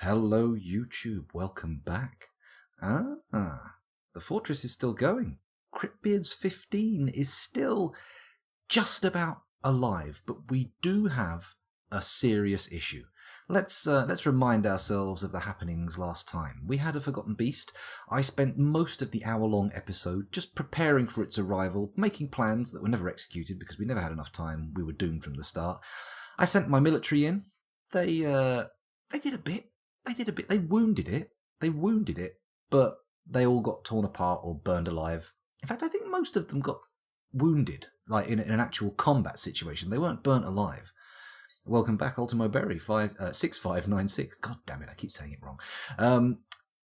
Hello, YouTube. Welcome back. The fortress is still going. CRYPTBEARDS 15 is still just about alive, but we do have a serious issue. Let's remind ourselves of the happenings last time. We had a forgotten beast. I spent most of the hour-long episode just preparing for its arrival, making plans that were never executed because we never had enough time. We were doomed from the start. I sent my military in. They did a bit. They wounded it, but they all got torn apart or burned alive. In fact, I think most of them got wounded, like in an actual combat situation. They weren't burnt alive. Welcome back, Ultimo Berry 6596. God damn it, I keep saying it wrong.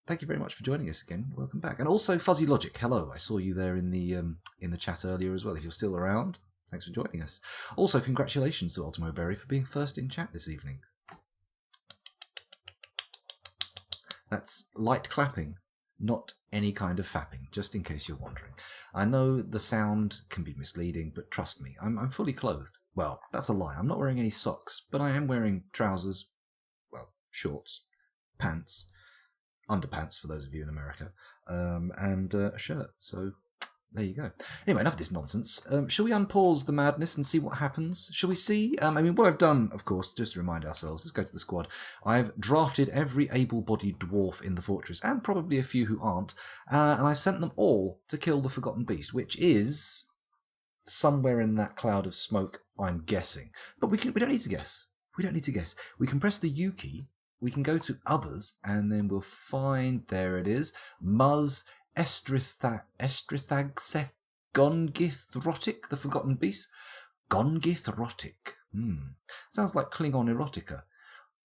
Thank you very much for joining us again. Welcome back, and also Fuzzy Logic. Hello, I saw you there in the chat earlier as well. If you're still around, thanks for joining us. Also, congratulations to Ultimo Berry for being first in chat this evening. That's light clapping, not any kind of fapping, just in case you're wondering. I know the sound can be misleading, but trust me, I'm fully clothed. Well, that's a lie. I'm not wearing any socks, but I am wearing trousers, well, shorts, pants, underpants for those of you in America, and a shirt. So there you go. Anyway, enough of this nonsense. Shall we unpause the madness and see what happens? Shall we see? What I've done, of course, just to remind ourselves, let's go to the squad. I've drafted every able-bodied dwarf in the fortress, and probably a few who aren't, and I've sent them all to kill the Forgotten Beast, which is somewhere in that cloud of smoke, I'm guessing. But we don't need to guess. We don't need to guess. We can press the U key, we can go to others, and then we'll find, there it is, Muzz Estrithagsseth Gongithrotic, the Forgotten Beast. Gongithrotic. Sounds like Klingon erotica.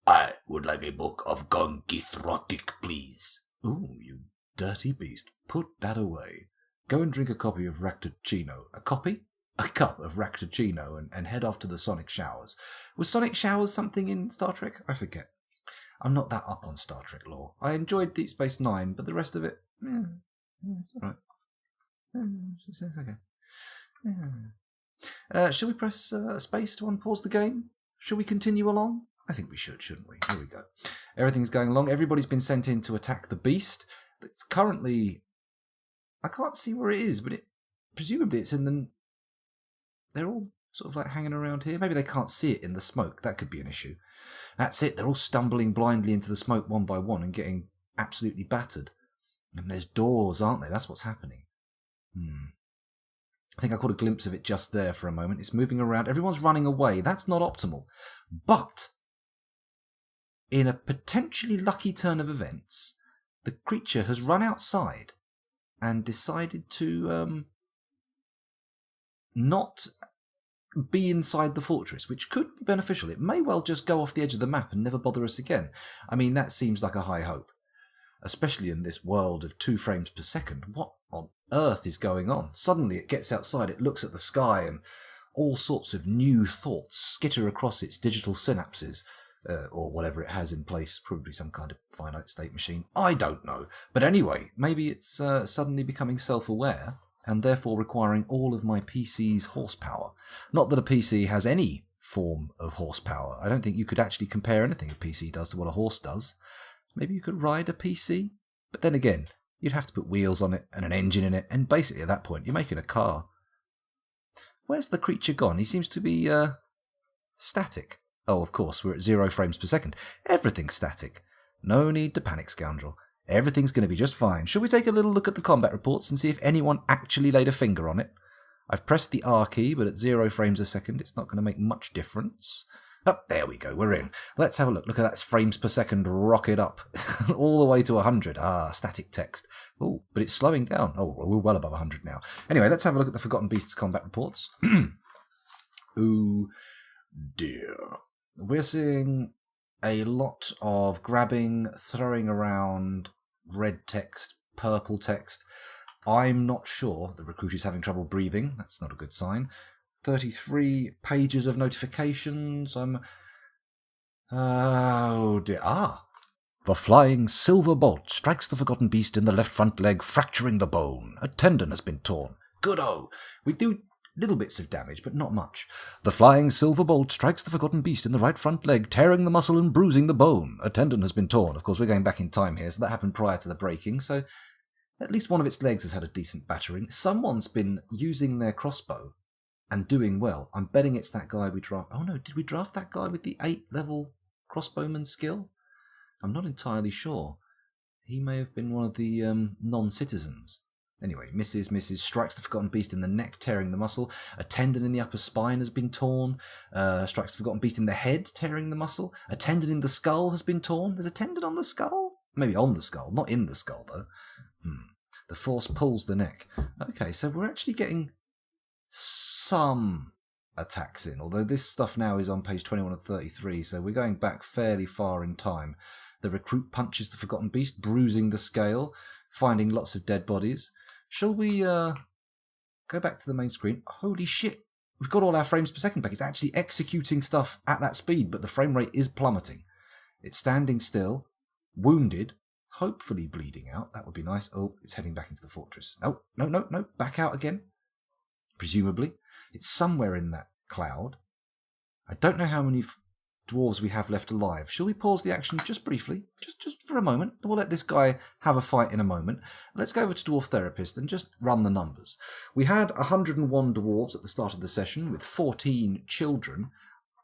I would like a book of Gongithrotic, please. Ooh, you dirty beast. Put that away. Go and drink a copy of Ractacino. A copy? A cup of Ractacino and head off to the Sonic Showers. Was Sonic Showers something in Star Trek? I forget. I'm not that up on Star Trek lore. I enjoyed Deep Space Nine, but the rest of it, it's all right. It's okay. Shall we press space to unpause the game? Shall we continue along? I think we should, shouldn't we? Here we go. Everything's going along. Everybody's been sent in to attack the beast. It's currently, I can't see where it is, but presumably it's in the... They're all sort of like hanging around here. Maybe they can't see it in the smoke. That could be an issue. That's it. They're all stumbling blindly into the smoke one by one and getting absolutely battered. And there's doors, aren't there? That's what's happening. I think I caught a glimpse of it just there for a moment. It's moving around. Everyone's running away. That's not optimal. But in a potentially lucky turn of events, the creature has run outside and decided to not be inside the fortress, which could be beneficial. It may well just go off the edge of the map and never bother us again. I mean, that seems like a high hope, especially in this world of 2 frames per second. What on earth is going on? Suddenly it gets outside, it looks at the sky, and all sorts of new thoughts skitter across its digital synapses, or whatever it has in place, probably some kind of finite state machine. I don't know. But anyway, maybe it's suddenly becoming self-aware, and therefore requiring all of my PC's horsepower. Not that a PC has any form of horsepower. I don't think you could actually compare anything a PC does to what a horse does. Maybe you could ride a PC? But then again, you'd have to put wheels on it and an engine in it, and basically at that point you're making a car. Where's the creature gone? He seems to be static. Oh, of course, we're at 0 frames per second. Everything's static. No need to panic, scoundrel. Everything's going to be just fine. Shall we take a little look at the combat reports and see if anyone actually laid a finger on it? I've pressed the R key, but at 0 frames a second it's not going to make much difference. Oh, there we go, we're in. Let's have a look. Look at that frames per second rocket up. All the way to 100. Static text. Oh, but it's slowing down. Oh, we're well above 100 now. Anyway, let's have a look at the Forgotten Beasts combat reports. Ooh, dear. We're seeing a lot of grabbing, throwing around, red text, purple text. I'm not sure the recruit is having trouble breathing. That's not a good sign. 33 pages of notifications. Oh dear. The flying silver bolt strikes the Forgotten Beast in the left front leg, fracturing the bone. A tendon has been torn. Good-o. We do Little bits of damage, but not much. The flying silver bolt strikes the forgotten beast in the right front leg, tearing the muscle and bruising the bone. A tendon has been torn. Of course, we're going back in time here, so that happened prior to the breaking, so at least one of its legs has had a decent battering. Someone's been using their crossbow and doing well. I'm betting it's that guy we draft. Oh no, did we draft that guy with the 8-level crossbowman skill? I'm not entirely sure. He may have been one of the non-citizens. Anyway, misses, strikes the forgotten beast in the neck, tearing the muscle. A tendon in the upper spine has been torn. Strikes the forgotten beast in the head, tearing the muscle. A tendon in the skull has been torn. There's a tendon on the skull? Maybe on the skull, not in the skull, though. The force pulls the neck. Okay, so we're actually getting some attacks in, although this stuff now is on page 21 of 33, so we're going back fairly far in time. The recruit punches the forgotten beast, bruising the scale, finding lots of dead bodies. Shall we go back to the main screen? Holy shit, we've got all our frames per second back. It's actually executing stuff at that speed, but the frame rate is plummeting. It's standing still, wounded, hopefully bleeding out. That would be nice. Oh, it's heading back into the fortress. No, back out again. Presumably. It's somewhere in that cloud. I don't know how many dwarves we have left alive. Shall we pause the action just briefly? Just for a moment. We'll let this guy have a fight in a moment. Let's go over to Dwarf Therapist and just run the numbers. We had 101 dwarves at the start of the session with 14 children.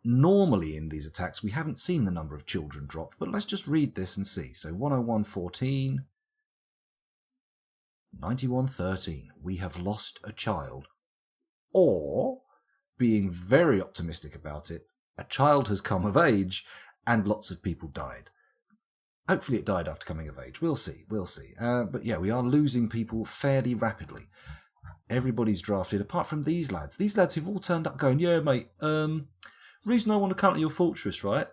Normally in these attacks we haven't seen the number of children drop, but let's just read this and see. So 101, 14, 91, 13. We have lost a child. Or, being very optimistic about it, a child has come of age and lots of people died. Hopefully it died after coming of age. We'll see. But yeah, we are losing people fairly rapidly. Everybody's drafted, apart from these lads. These lads who've all turned up going, yeah, mate, reason I want to come to your fortress, right,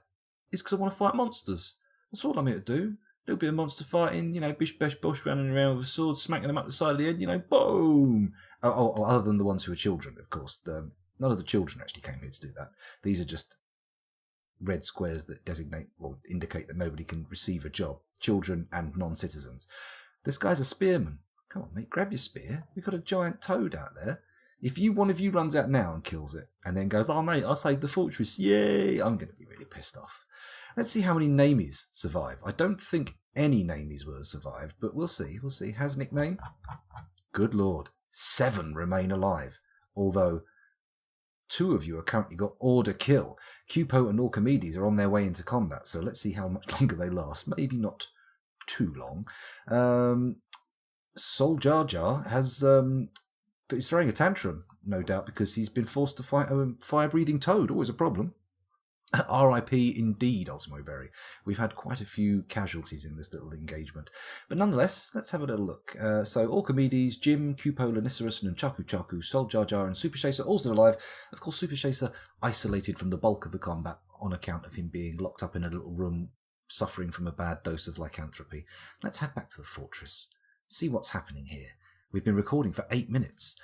is because I want to fight monsters. That's all I'm here to do. A little bit of monster fighting, bish, bash, bosh, running around with a sword, smacking them up the side of the head, boom! Oh, other than the ones who are children, of course. None of the children actually came here to do that. These are just red squares that designate or indicate that nobody can receive a job. Children and non-citizens. This guy's a spearman. Come on, mate, grab your spear. We've got a giant toad out there. If one of you runs out now and kills it, and then goes, oh, mate, I saved the fortress, yay, I'm going to be really pissed off. Let's see how many namies survive. I don't think any namies will have survived, but we'll see. Has nickname? Good lord. 7 remain alive, although 2 of you are currently got order kill. Cupo and Orchimedes are on their way into combat, so let's see how much longer they last. Maybe not too long. Sol Jar Jar has... he's throwing a tantrum, no doubt, because he's been forced to fight a fire-breathing toad. Always a problem. R.I.P. indeed, Osmo Berry. We've had quite a few casualties in this little engagement. But nonetheless, let's have a little look. So, Orchimedes, Jim, Cupo, Lanicerus, and Chaku, Sol Jar Jar, and Super Chaser, all still alive. Of course, Super Chaser isolated from the bulk of the combat on account of him being locked up in a little room, suffering from a bad dose of lycanthropy. Let's head back to the fortress. See what's happening here. We've been recording for 8 minutes.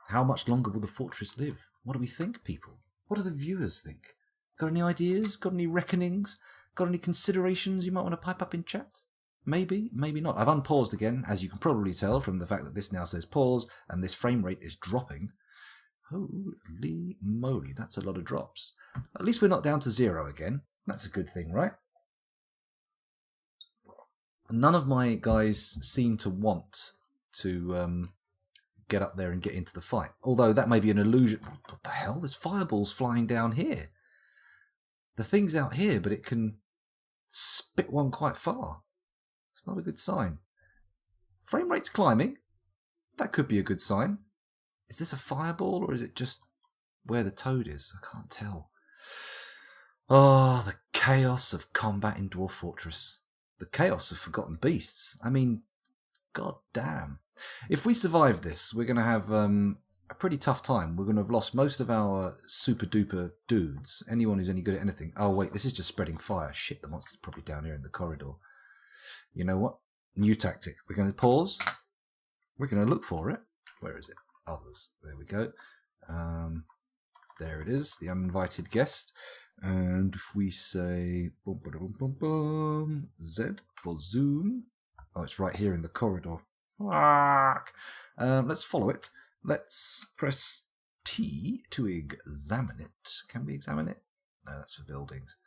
How much longer will the fortress live? What do we think, people? What do the viewers think? Got any ideas? Got any reckonings? Got any considerations you might want to pipe up in chat? Maybe, maybe not. I've unpaused again, as you can probably tell from the fact that this now says pause and this frame rate is dropping. Holy moly, that's a lot of drops. At least we're not down to 0 again. That's a good thing, right? None of my guys seem to want to get up there and get into the fight. Although that may be an illusion. What the hell? There's fireballs flying down here. The thing's out here, but it can spit one quite far. It's not a good sign. Frame rate's climbing. That could be a good sign. Is this a fireball, or is it just where the toad is? I can't tell. Oh, the chaos of combat in Dwarf Fortress. The chaos of forgotten beasts. I mean, god damn. If we survive this, we're going to have a pretty tough time. We're going to have lost most of our super duper dudes. Anyone who's any good at anything. Oh wait, this is just spreading fire. Shit, the monster's probably down here in the corridor. You know what? New tactic. We're going to pause. We're going to look for it. Where is it? Others. There we go. There it is. The uninvited guest. And if we say boom, boom, boom, boom, Z for zoom. Oh, it's right here in the corridor. Let's follow it. Let's press T to examine it. Can we examine it? No, that's for buildings.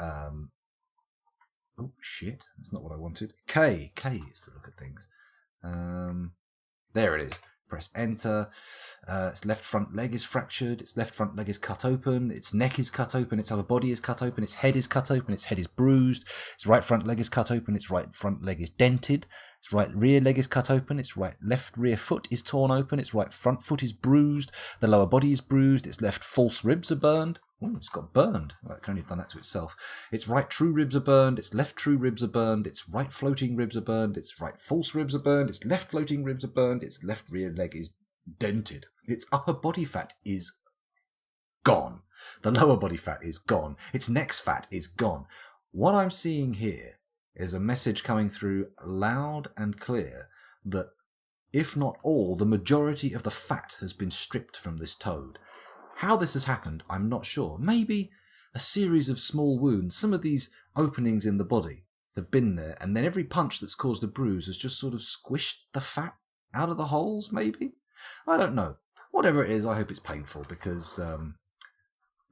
Oh, shit. That's not what I wanted. K. K is to look at things. There it is. Press enter. Its left front leg is fractured. Its left front leg is cut open. Its neck is cut open. Its upper body is cut open. Its head is cut open. Its head is bruised. Its right front leg is cut open. Its right front leg is dented. Its right rear leg is cut open. Its right left rear foot is torn open. Its right front foot is bruised. The lower body is bruised. Its left false ribs are burned. Oh, it's got burned. It can only have done that to itself. Its right true ribs are burned. Its left true ribs are burned. Its right floating ribs are burned. Its right false ribs are burned. Its left floating ribs are burned. Its left rear leg is dented. Its upper body fat is gone. The lower body fat is gone. Its neck's fat is gone. What I'm seeing here is a message coming through loud and clear that, if not all, the majority of the fat has been stripped from this toad. How this has happened, I'm not sure. Maybe a series of small wounds. Some of these openings in the body have been there, and then every punch that's caused a bruise has just sort of squished the fat out of the holes, maybe? I don't know. Whatever it is, I hope it's painful, because,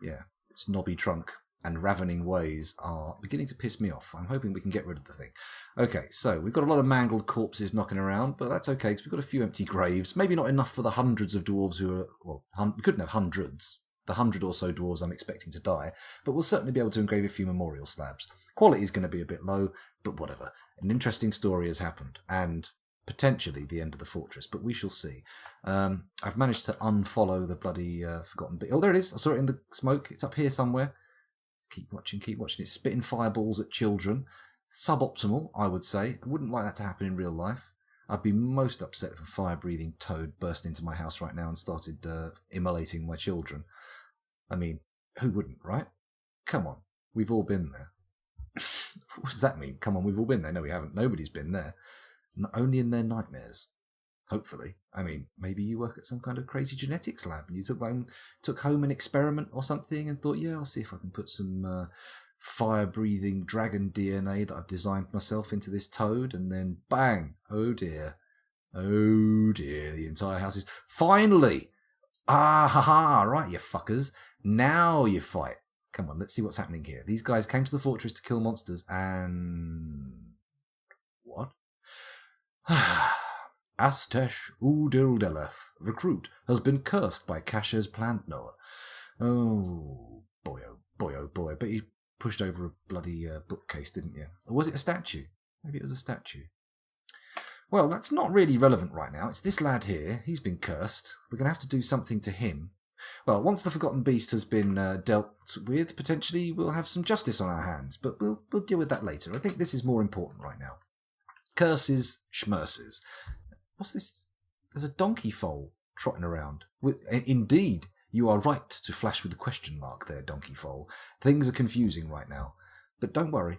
its knobby trunk and ravening ways are beginning to piss me off. I'm hoping we can get rid of the thing. Okay, so we've got a lot of mangled corpses knocking around, but that's okay, because we've got a few empty graves. Maybe not enough for the hundreds of dwarves who are... Well, we couldn't have hundreds. The 100 or so dwarves I'm expecting to die, but we'll certainly be able to engrave a few memorial slabs. Quality is going to be a bit low, but whatever. An interesting story has happened, and potentially the end of the fortress, but we shall see. I've managed to unfollow the bloody Forgotten Beast. Oh, there it is. I saw it in the smoke. It's up here somewhere. Keep watching. It's spitting fireballs at children. Suboptimal, I would say. I wouldn't like that to happen in real life. I'd be most upset if a fire-breathing toad burst into my house right now and started immolating my children. I mean, who wouldn't, right? Come on. We've all been there. What does that mean? Come on, we've all been there. No, we haven't. Nobody's been there. Not only in their nightmares. Hopefully. I mean, maybe you work at some kind of crazy genetics lab and you took home an experiment or something and thought, yeah, I'll see if I can put some fire-breathing dragon DNA that I've designed myself into this toad, and then bang! Oh dear. Oh dear, the entire house is... Finally! Ah, ha ha! Right, you fuckers. Now you fight. Come on, let's see what's happening here. These guys came to the fortress to kill monsters and... What? Astesh Udildeleth, recruit, has been cursed by Kasha's plant knower. Oh boy, oh boy, oh boy. But you pushed over a bloody bookcase, didn't you? Or was it a statue? Maybe it was a statue. Well, that's not really relevant right now. It's this lad here. He's been cursed. We're going to have to do something to him. Well, once the Forgotten Beast has been dealt with, potentially we'll have some justice on our hands. But we'll deal with that later. I think this is more important right now. Curses, schmerses. What's this? There's a donkey foal trotting around. Indeed, you are right to flash with the question mark there, donkey foal. Things are confusing right now. But don't worry.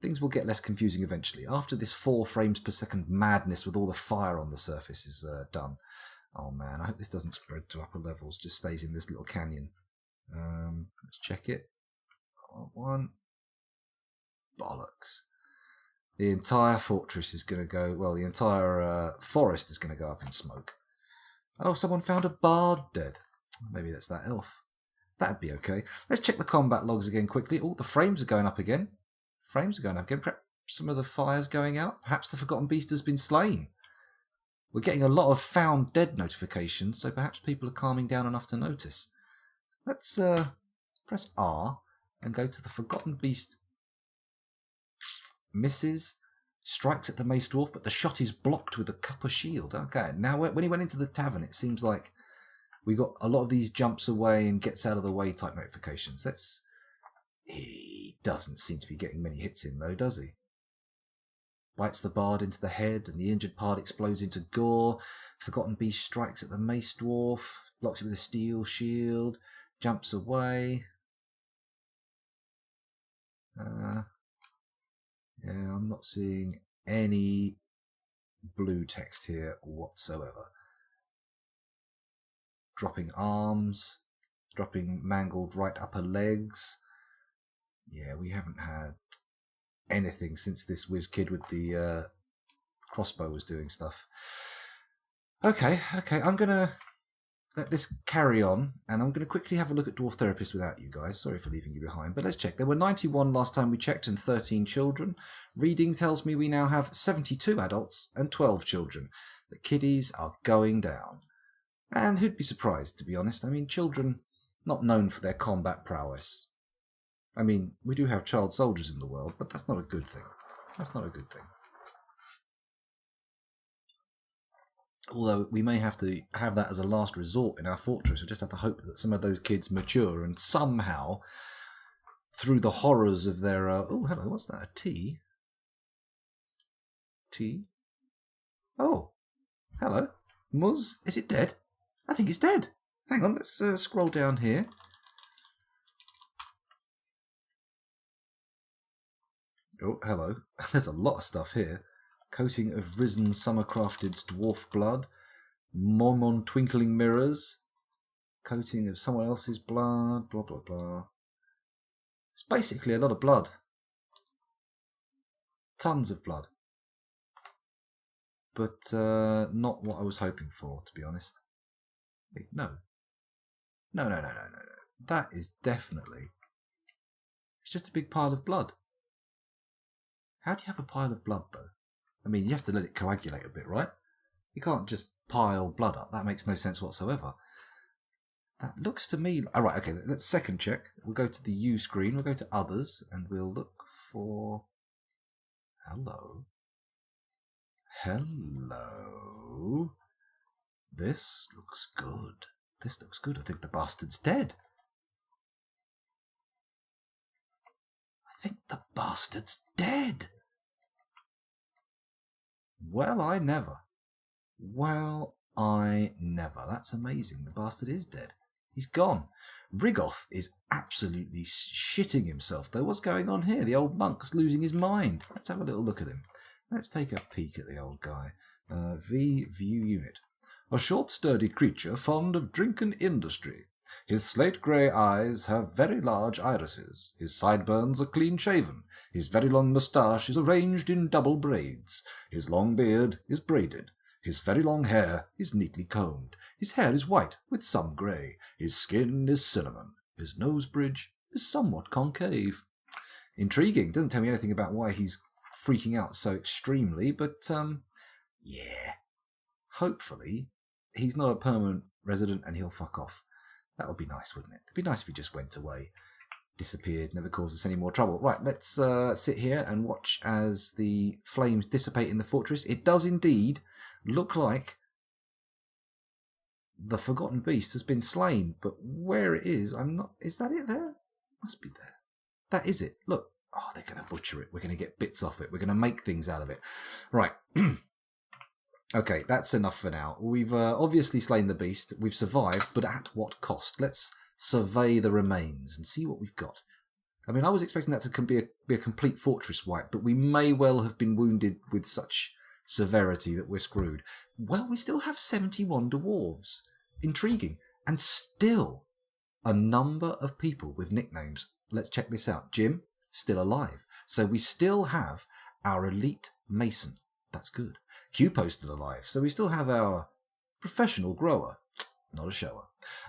Things will get less confusing eventually. After this 4 frames per second madness with all the fire on the surface is done. Oh man, I hope this doesn't spread to upper levels. Just stays in this little canyon. Let's check it. One. Bollocks. The entire fortress is going to go... Well, the entire forest is going to go up in smoke. Oh, someone found a bard dead. Maybe that's that elf. That'd be okay. Let's check the combat logs again quickly. Oh, the frames are going up again. Frames are going up again. Perhaps some of the fire's going out. Perhaps the Forgotten Beast has been slain. We're getting a lot of found dead notifications, so perhaps people are calming down enough to notice. Let's press R and go to the Forgotten Beast. Misses, strikes at the mace dwarf, but the shot is blocked with a copper shield. Okay, now when he went into the tavern, it seems like we got a lot of these jumps away and gets out of the way type notifications. He doesn't seem to be getting many hits in, though, does he? Bites the bard into the head, and the injured part explodes into gore. Forgotten Beast strikes at the mace dwarf, blocks it with a steel shield, jumps away. Yeah, I'm not seeing any blue text here whatsoever. Dropping arms, dropping mangled right upper legs. Yeah, we haven't had anything since this whiz kid with the crossbow was doing stuff. Okay, I'm gonna let this carry on, and I'm going to quickly have a look at Dwarf Therapist without you guys. Sorry for leaving you behind, but let's check. There were 91 last time we checked and 13 children. Reading tells me we now have 72 adults and 12 children. The kiddies are going down. And who'd be surprised, to be honest? I mean, children not known for their combat prowess. I mean, we do have child soldiers in the world, but that's not a good thing. That's not a good thing. Although we may have to have that as a last resort in our fortress. We just have to hope that some of those kids mature and somehow, through the horrors of their... oh, hello, what's that? A tea? Tea? Oh, hello. Muzz, is it dead? I think it's dead. Hang on, let's scroll down here. Oh, hello. There's a lot of stuff here. Coating of risen summer-crafted's dwarf blood. Mormon twinkling mirrors. Coating of someone else's blood. Blah, blah, blah. It's basically a lot of blood. Tons of blood. But not what I was hoping for, to be honest. Wait, no. No. That is definitely... It's just a big pile of blood. How do you have a pile of blood, though? I mean, you have to let it coagulate a bit, right? You can't just pile blood up. That makes no sense whatsoever. That looks to me... All right, okay, let's second check. We'll go to the U screen. We'll go to Others, and we'll look for... Hello. Hello. This looks good. This looks good. I think the bastard's dead. I think the bastard's dead. Well, I never. That's amazing. The bastard is dead. He's gone. Rigoth is absolutely shitting himself, though. What's going on here? The old monk's losing his mind. Let's have a little look at him. Let's take a peek at the old guy. View unit. A short, sturdy creature fond of drink and industry. His slate-grey eyes have very large irises. His sideburns are clean-shaven. His very long moustache is arranged in double braids. His long beard is braided. His very long hair is neatly combed. His hair is white with some grey. His skin is cinnamon. His nose bridge is somewhat concave. Intriguing. Doesn't tell me anything about why he's freaking out so extremely, but, yeah. Hopefully, he's not a permanent resident and he'll fuck off. That would be nice, wouldn't it? It'd be nice if he just went away, disappeared, never caused us any more trouble. Right, let's sit here and watch as the flames dissipate in the fortress. It does indeed look like the Forgotten Beast has been slain, but where it is, I'm not... Is that it there? Must be there. That is it. Look. Oh, they're going to butcher it. We're going to get bits off it. We're going to make things out of it. Right. Okay, that's enough for now. We've obviously slain the beast. We've survived, but at what cost? Let's survey the remains and see what we've got. I mean, I was expecting that to be a complete fortress wipe, but we may well have been wounded with such severity that we're screwed. Well, we still have 71 dwarves. Intriguing. And still a number of people with nicknames. Let's check this out. Jim, still alive. So we still have our elite mason. That's good. Cupo's still alive. So we still have our professional grower. Not a shower.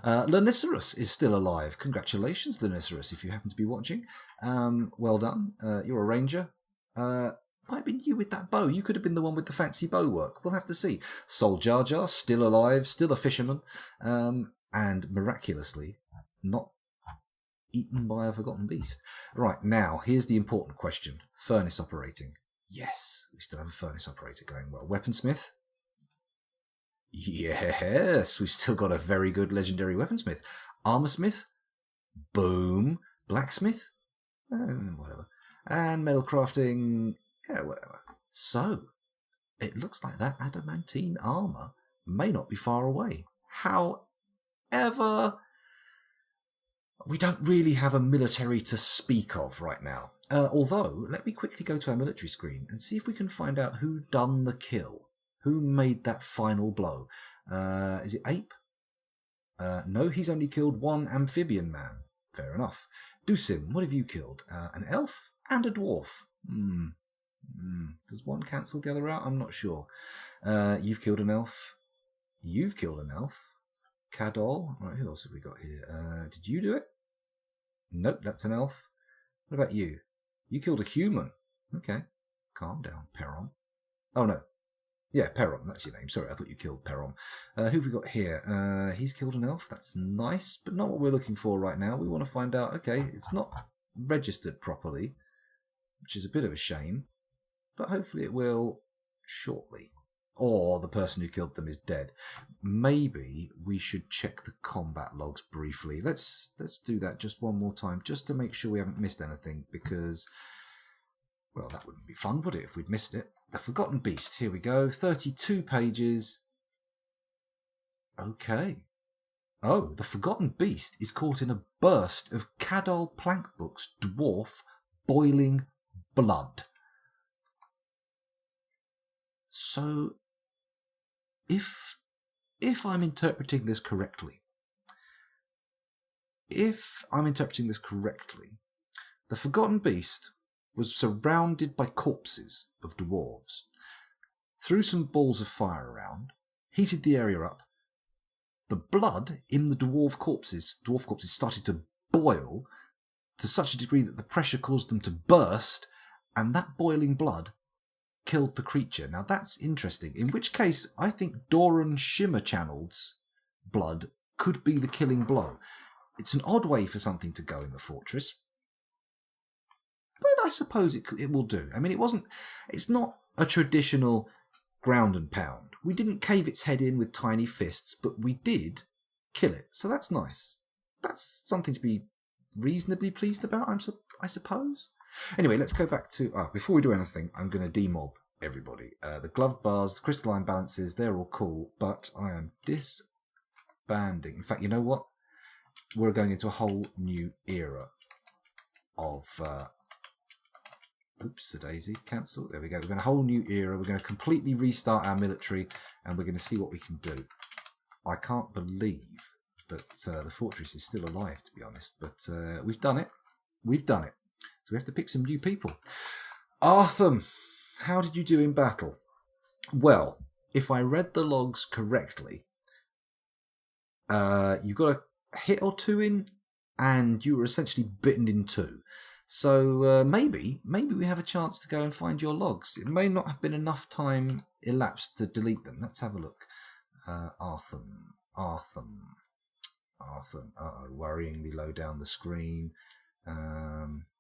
Lanicerus is still alive. Congratulations, Lanicerus, if you happen to be watching. Well done. You're a ranger. Might have been you with that bow. You could have been the one with the fancy bow work. We'll have to see. Sol Jar Jar, still alive, still a fisherman. And miraculously, not eaten by a forgotten beast. Right, now, here's the important question. Furnace operating. Yes, we still have a furnace operator going well. Weaponsmith? Yes, we've still got a very good legendary weaponsmith. Armorsmith? Boom. Blacksmith? Whatever. And metal crafting? Yeah, whatever. So, it looks like that adamantine armour may not be far away. However, we don't really have a military to speak of right now. Although, let me quickly go to our military screen and see if we can find out who done the kill. Who made that final blow? Is it Ape? No, he's only killed one amphibian man. Fair enough. Dusim, what have you killed? An elf and a dwarf. Does one cancel the other out? I'm not sure. You've killed an elf. You've killed an elf. Cadol. Right, who else have we got here? Did you do it? Nope, that's an elf. What about you? You killed a human. Okay, calm down, Perron. Oh no, yeah, Perron, that's your name. Sorry, I thought you killed Perron. Who have we got here? He's killed an elf. That's nice, but not what we're looking for right now. We want to find out, okay, it's not registered properly, which is a bit of a shame, but hopefully it will shortly. Or the person who killed them is dead. Maybe we should check the combat logs briefly. Let's do that just one more time, just to make sure we haven't missed anything, because, well, that wouldn't be fun, would it, if we'd missed it? The Forgotten Beast, here we go, 32 pages. Okay. Oh, the Forgotten Beast is caught in a burst of Cadol plank books, dwarf, boiling blood. So, if I'm interpreting this correctly, the Forgotten Beast was surrounded by corpses of dwarves, threw some balls of fire around, heated the area up. The blood in the dwarf corpses started to boil to such a degree that the pressure caused them to burst, and that boiling blood killed the creature. Now that's interesting, in which case I think Doran Shimmer Channel's blood could be the killing blow. It's an odd way for something to go in the fortress, but I suppose it will do. I mean, it's not a traditional ground and pound. We didn't cave its head in with tiny fists, but we did kill it, so that's nice. That's something to be reasonably pleased about, I suppose. Anyway, let's go back to... before we do anything, I'm going to demob everybody. The glove bars, the crystalline balances, they're all cool, but I am disbanding. In fact, you know what? We're going into a whole new era of... oops, a daisy, cancel. There we go. We're going to a whole new era. We're going to completely restart our military, and we're going to see what we can do. I can't believe that the fortress is still alive, to be honest, but we've done it. We've done it. So we have to pick some new people. Artham, how did you do in battle? Well, if I read the logs correctly, you got a hit or two in, and you were essentially bitten in two. So maybe we have a chance to go and find your logs. It may not have been enough time elapsed to delete them. Let's have a look. Artham. Uh-oh, worryingly low down the screen. Artham.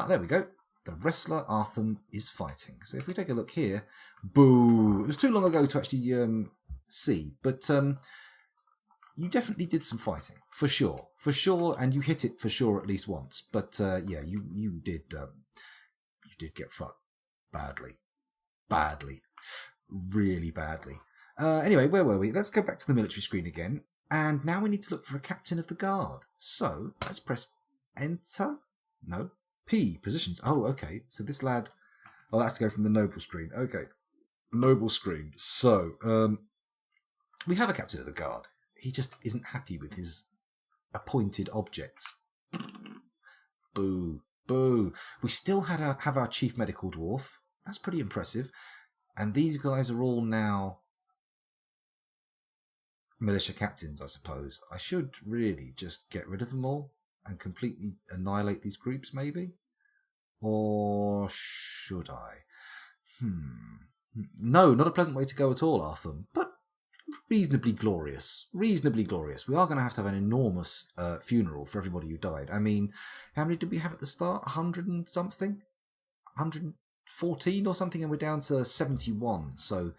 There we go. The wrestler Artham is fighting. So if we take a look here, boo! It was too long ago to actually see, but you definitely did some fighting for sure, and you hit it for sure at least once. But yeah, you did get fucked badly, really badly. Anyway, where were we? Let's go back to the military screen again, and now we need to look for a captain of the guard. So let's press enter. No. P, positions. Oh, okay. So this lad... Oh, that's to go from the noble screen. Okay. Noble screen. So, we have a captain of the guard. He just isn't happy with his appointed objects. Boo. Boo. We still have our chief medical dwarf. That's pretty impressive. And these guys are all now militia captains, I suppose. I should really just get rid of them all and completely annihilate these groups, maybe? Or should I? No, not a pleasant way to go at all, Arthur, but reasonably glorious. Reasonably glorious. We are going to have an enormous funeral for everybody who died. I mean, how many did we have at the start? 100 and something? 114 or something, and we're down to 71, so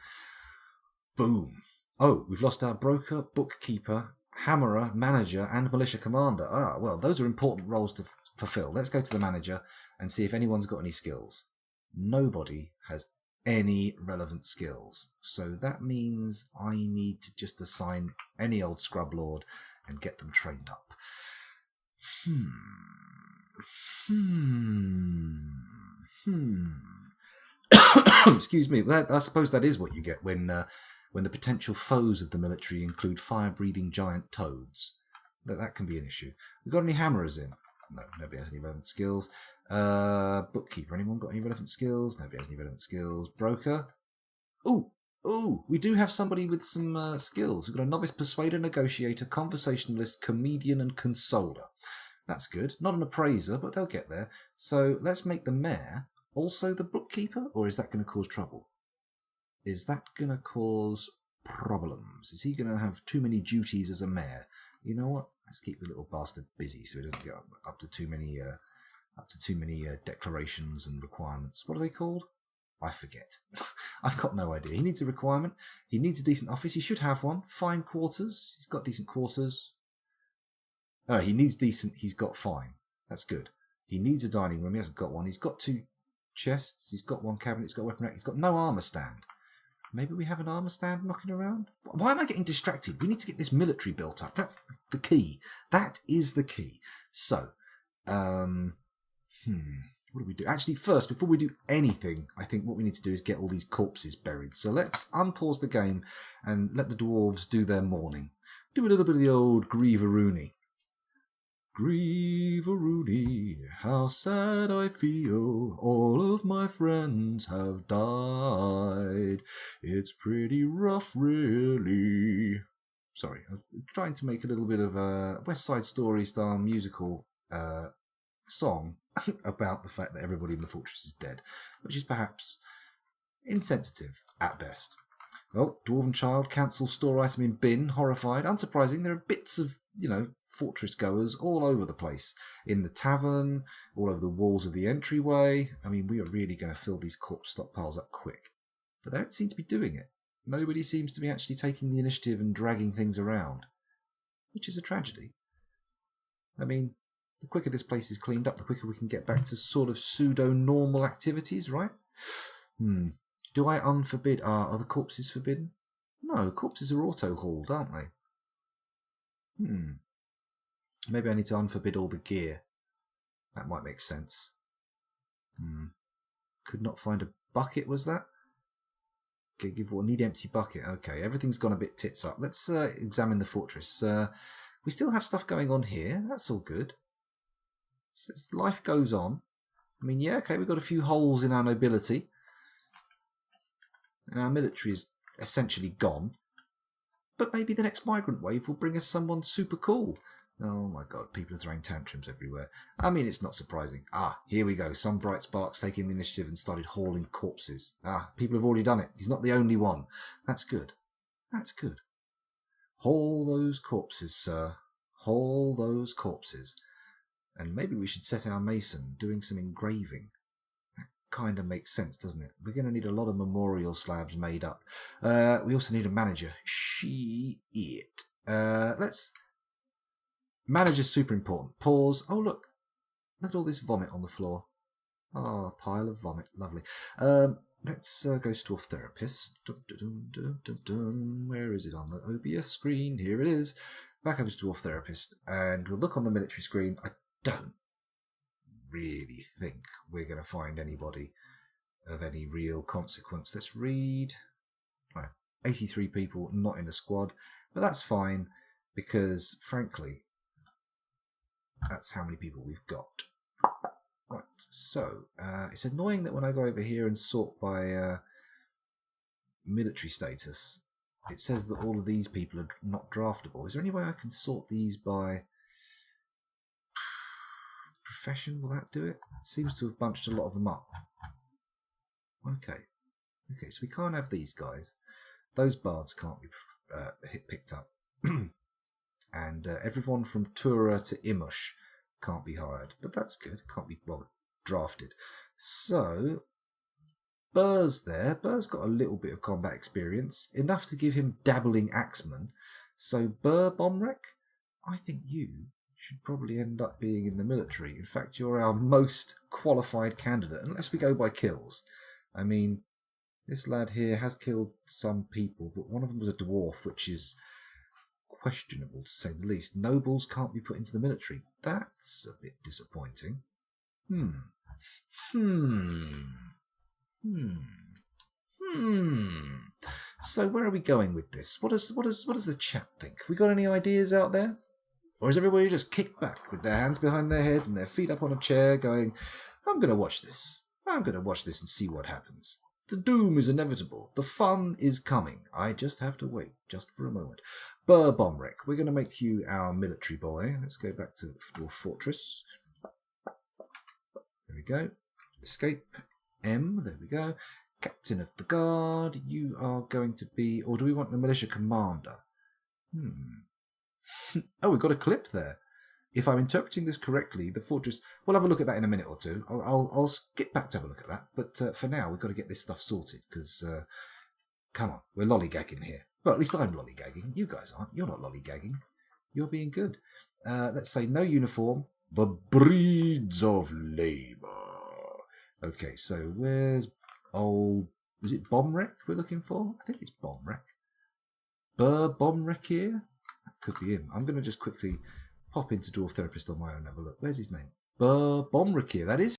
boom. Oh, we've lost our broker, bookkeeper, hammerer, manager, and militia commander. Ah, well, those are important roles to fulfill. Let's go to the manager and see if anyone's got any skills. Nobody has any relevant skills. So that means I need to just assign any old scrub lord and get them trained up. Excuse me. I suppose that is what you get when the potential foes of the military include fire-breathing giant toads. That can be an issue. We've got any hammerers in? No, nobody has any relevant skills. Bookkeeper, anyone got any relevant skills? Nobody has any relevant skills. Broker. Ooh, we do have somebody with some skills. We've got a novice persuader, negotiator, conversationalist, comedian, and consoler. That's good. Not an appraiser, but they'll get there. So let's make the mayor also the bookkeeper, or is that going to cause trouble? Is that going to cause problems? Is he going to have too many duties as a mayor? You know what? Let's keep the little bastard busy so he doesn't get up to too many declarations and requirements. What are they called? I forget. I've got no idea. He needs a requirement. He needs a decent office. He should have one. Fine quarters. He's got decent quarters. Oh, he needs decent. He's got fine. That's good. He needs a dining room. He hasn't got one. He's got 2 chests. He's got 1 cabinet. He's got a weapon rack. He's got no armour stand. Maybe we have an armour stand knocking around? Why am I getting distracted? We need to get this military built up. That's the key. That is the key. So, what do we do? Actually, first, before we do anything, I think what we need to do is get all these corpses buried. So let's unpause the game and let the dwarves do their mourning. Do a little bit of the old Grieveroony. Grieveroony, how sad I feel. All of my friends have died. It's pretty rough, really. Sorry, I'm trying to make a little bit of a West Side Story style musical song about the fact that everybody in the fortress is dead, which is perhaps insensitive at best. Well, dwarven child cancels store item in bin, horrified. Unsurprising, there are bits of, fortress goers all over the place. In the tavern, all over the walls of the entryway. I mean, we are really going to fill these corpse stockpiles up quick. But they don't seem to be doing it. Nobody seems to be actually taking the initiative and dragging things around, which is a tragedy. I mean, the quicker this place is cleaned up, the quicker we can get back to sort of pseudo-normal activities, right? Do I unforbid? Are the corpses forbidden? No, corpses are auto-hauled, aren't they? Maybe I need to unforbid all the gear. That might make sense. Could not find a bucket, was that? Okay, need empty bucket. Okay, everything's gone a bit tits up. Let's examine the fortress. We still have stuff going on here. That's all good. Life goes on. I mean, yeah, okay, we've got a few holes in our nobility. And our military is essentially gone. But maybe the next migrant wave will bring us someone super cool. Oh my god, people are throwing tantrums everywhere. I mean, it's not surprising. Here we go. Some bright sparks taking the initiative and started hauling corpses. People have already done it. He's not the only one. That's good. That's good. Haul those corpses, sir. Haul those corpses. And maybe we should set our mason doing some engraving. That kind of makes sense, doesn't it? We're going to need a lot of memorial slabs made up. We also need a manager. Let's... Manager's super important. Pause. Oh, look. Look at all this vomit on the floor. A pile of vomit. Lovely. Let's go to dwarf therapist. Where is it on the OBS screen? Here it is. Back over to dwarf therapist. And we'll look on the military screen. I don't really think we're going to find anybody of any real consequence. Let's read. 83 people not in the squad. But that's fine because, frankly, that's how many people we've got. Right, so it's annoying that when I go over here and sort by military status, it says that all of these people are not draftable. Is there any way I can sort these by profession? Will that do it? Seems to have bunched a lot of them up. Okay, so we can't have these guys. Those bards can't be picked up. And everyone from Tura to Imush can't be hired. But that's good. Can't be drafted. So, Burr's there. Burr's got a little bit of combat experience. Enough to give him dabbling axeman. So, Burr Bomrek, I think you should probably end up being in the military. In fact, you're our most qualified candidate, unless we go by kills. I mean, this lad here has killed some people, but one of them was a dwarf, which is questionable to say the least. Nobles can't be put into the military. That's a bit disappointing. So where are we going with this? What does the chap think? We got any ideas out there? Or is everybody just kicked back with their hands behind their head and their feet up on a chair going, I'm going to watch this. I'm going to watch this and see what happens. The doom is inevitable. The fun is coming. I just have to wait just for a moment. Bomrek, we're going to make you our military boy. Let's go back to Dwarf Fortress. There we go. Escape. M. There we go. Captain of the Guard. You are going to be... Or do we want the militia commander? Oh, we've got a clip there. If I'm interpreting this correctly, the fortress... We'll have a look at that in a minute or two. I'll skip back to have a look at that. But for now, we've got to get this stuff sorted, because... come on, we're lollygagging here. Well, at least I'm lollygagging. You guys aren't. You're not lollygagging. You're being good. Let's say no uniform. The breeds of labour. Okay, so where's old... Was it Bomrek we're looking for? I think it's Bomrek. Bomrek here? That could be him. I'm going to just quickly... pop into Dwarf Therapist on my own and have a look. Where's his name? Bomrek here. That is